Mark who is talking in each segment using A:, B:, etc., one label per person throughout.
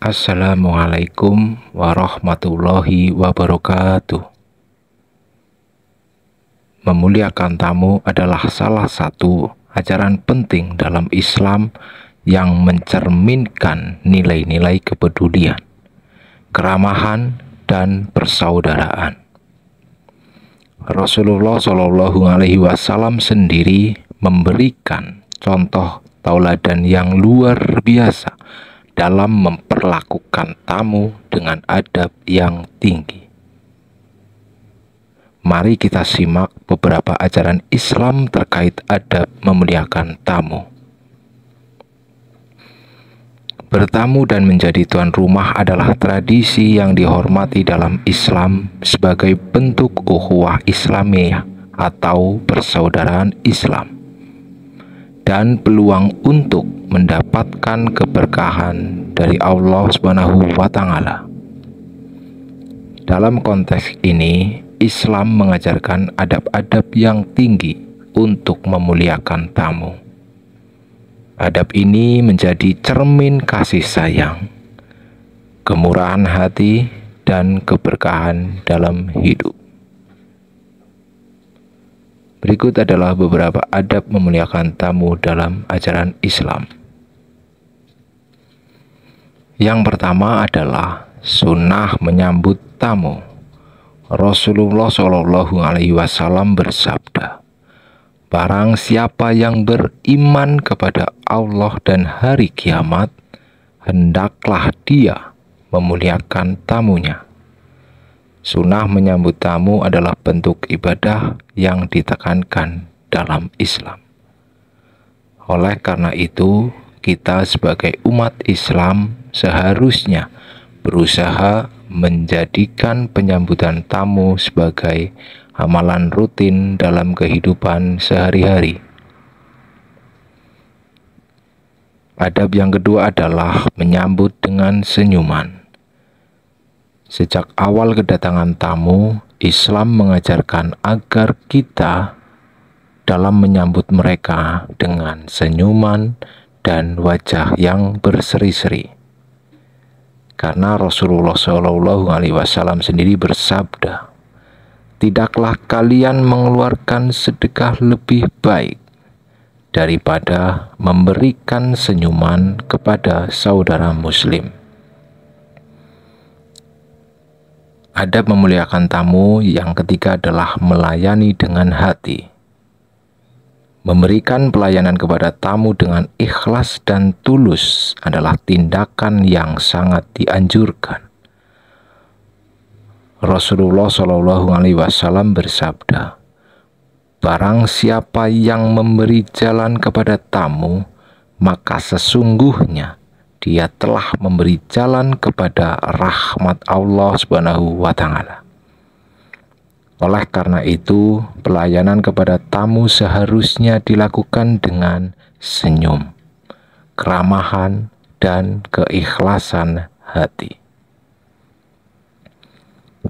A: Assalamualaikum warahmatullahi wabarakatuh. Memuliakan tamu adalah salah satu ajaran penting dalam Islam yang mencerminkan nilai-nilai kepedulian, keramahan, dan persaudaraan. Rasulullah Shallallahu Alaihi Wasallam sendiri memberikan contoh tauladan yang luar biasa dalam memperlakukan tamu dengan adab yang tinggi. Mari kita simak beberapa ajaran Islam terkait adab memuliakan tamu. Bertamu dan menjadi tuan rumah adalah tradisi yang dihormati dalam Islam sebagai bentuk ukhuwah Islamiyah atau persaudaraan Islam, dan peluang untuk mendapatkan keberkahan dari Allah Subhanahu wa Ta'ala. Dalam konteks ini, Islam mengajarkan adab-adab yang tinggi untuk memuliakan tamu. Adab ini menjadi cermin kasih sayang, kemurahan hati, dan keberkahan dalam hidup. Berikut adalah beberapa adab memuliakan tamu dalam ajaran Islam. Yang pertama adalah sunnah menyambut tamu. Rasulullah Shallallahu Alaihi Wasallam bersabda, "Barang siapa yang beriman kepada Allah dan hari kiamat, hendaklah dia memuliakan tamunya." Sunnah menyambut tamu adalah bentuk ibadah yang ditekankan dalam Islam. Oleh karena itu, kita sebagai umat Islam seharusnya berusaha menjadikan penyambutan tamu sebagai amalan rutin dalam kehidupan sehari-hari. Adab yang kedua adalah menyambut dengan senyuman. Sejak awal kedatangan tamu, Islam mengajarkan agar kita dalam menyambut mereka dengan senyuman dan wajah yang berseri-seri. Karena Rasulullah Shallallahu Alaihi Wasallam sendiri bersabda, "Tidaklah kalian mengeluarkan sedekah lebih baik daripada memberikan senyuman kepada saudara muslim." Adab memuliakan tamu yang ketiga adalah melayani dengan hati. Memberikan pelayanan kepada tamu dengan ikhlas dan tulus adalah tindakan yang sangat dianjurkan. Rasulullah Shallallahu Alaihi Wasallam bersabda, "Barang siapa yang memberi jalan kepada tamu, maka sesungguhnya dia telah memberi jalan kepada rahmat Allah Subhanahu wa Ta'ala." Oleh karena itu, pelayanan kepada tamu seharusnya dilakukan dengan senyum, keramahan, dan keikhlasan hati.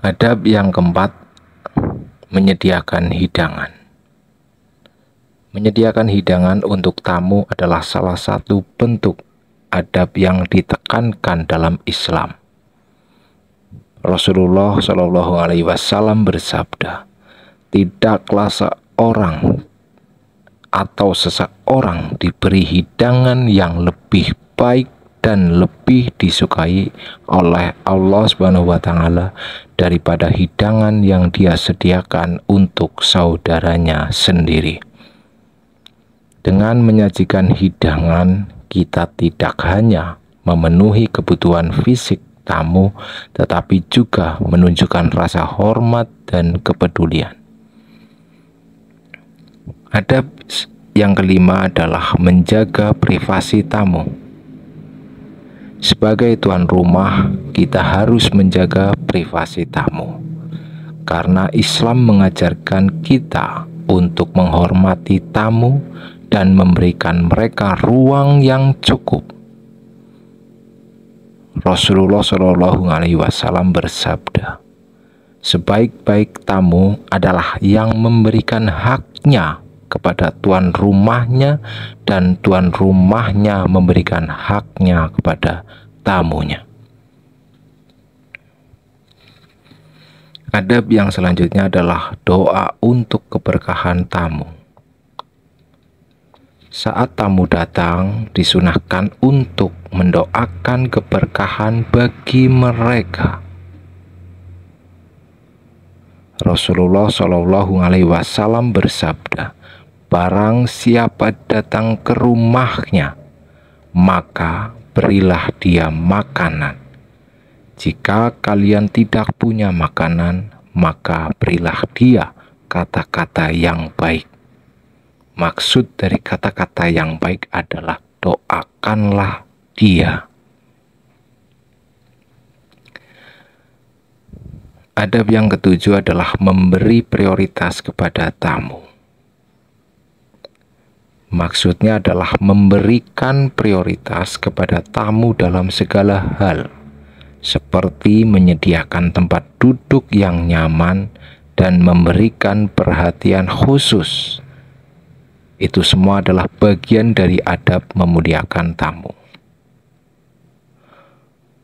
A: Adab yang keempat, menyediakan hidangan. Menyediakan hidangan untuk tamu adalah salah satu bentuk adab yang ditekankan dalam Islam. Rasulullah Shallallahu Alaihi Wasallam bersabda, "Tidaklah seorang atau seseorang diberi hidangan yang lebih baik dan lebih disukai oleh Allah Subhanahu wa Ta'ala daripada hidangan yang dia sediakan untuk saudaranya sendiri." Dengan menyajikan hidangan, kita tidak hanya memenuhi kebutuhan fisik tamu, tetapi juga menunjukkan rasa hormat dan kepedulian. Adab yang kelima adalah menjaga privasi tamu. Sebagai tuan rumah, kita harus menjaga privasi tamu, karena Islam mengajarkan kita untuk menghormati tamu dan memberikan mereka ruang yang cukup. Rasulullah Shallallahu Alaihi Wasallam bersabda, "Sebaik-baik tamu adalah yang memberikan haknya kepada tuan rumahnya dan tuan rumahnya memberikan haknya kepada tamunya." Adab yang selanjutnya adalah doa untuk keberkahan tamu. Saat tamu datang, disunahkan untuk mendoakan keberkahan bagi mereka. Rasulullah Shallallahu Alaihi Wasallam bersabda, barang siapa datang ke rumahnya, maka berilah dia makanan. Jika kalian tidak punya makanan, maka berilah dia kata-kata yang baik. Maksud dari kata-kata yang baik adalah doakanlah dia. Adab yang ketujuh adalah memberi prioritas kepada tamu. Maksudnya adalah memberikan prioritas kepada tamu dalam segala hal, seperti menyediakan tempat duduk yang nyaman dan memberikan perhatian khusus. Itu semua adalah bagian dari adab memuliakan tamu.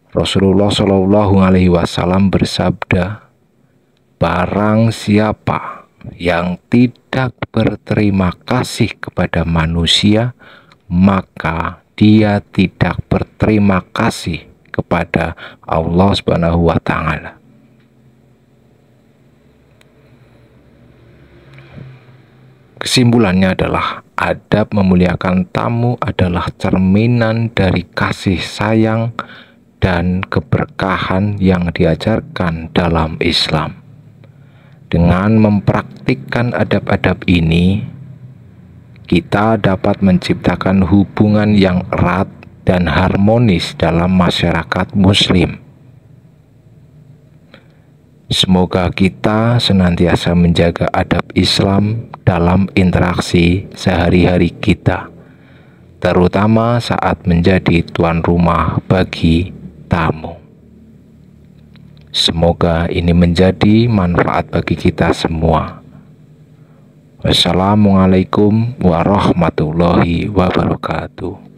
A: Rasulullah Shallallahu Alaihi Wasallam bersabda, barang siapa yang tidak berterima kasih kepada manusia, maka dia tidak berterima kasih kepada Allah Subhanahu wa Ta'ala. Kesimpulannya adalah adab memuliakan tamu adalah cerminan dari kasih sayang dan keberkahan yang diajarkan dalam Islam. Dengan mempraktikkan adab-adab ini, kita dapat menciptakan hubungan yang erat dan harmonis dalam masyarakat Muslim. Semoga kita senantiasa menjaga adab Islam dalam interaksi sehari-hari kita, terutama saat menjadi tuan rumah bagi tamu. Semoga ini menjadi manfaat bagi kita semua. Wassalamualaikum warahmatullahi wabarakatuh.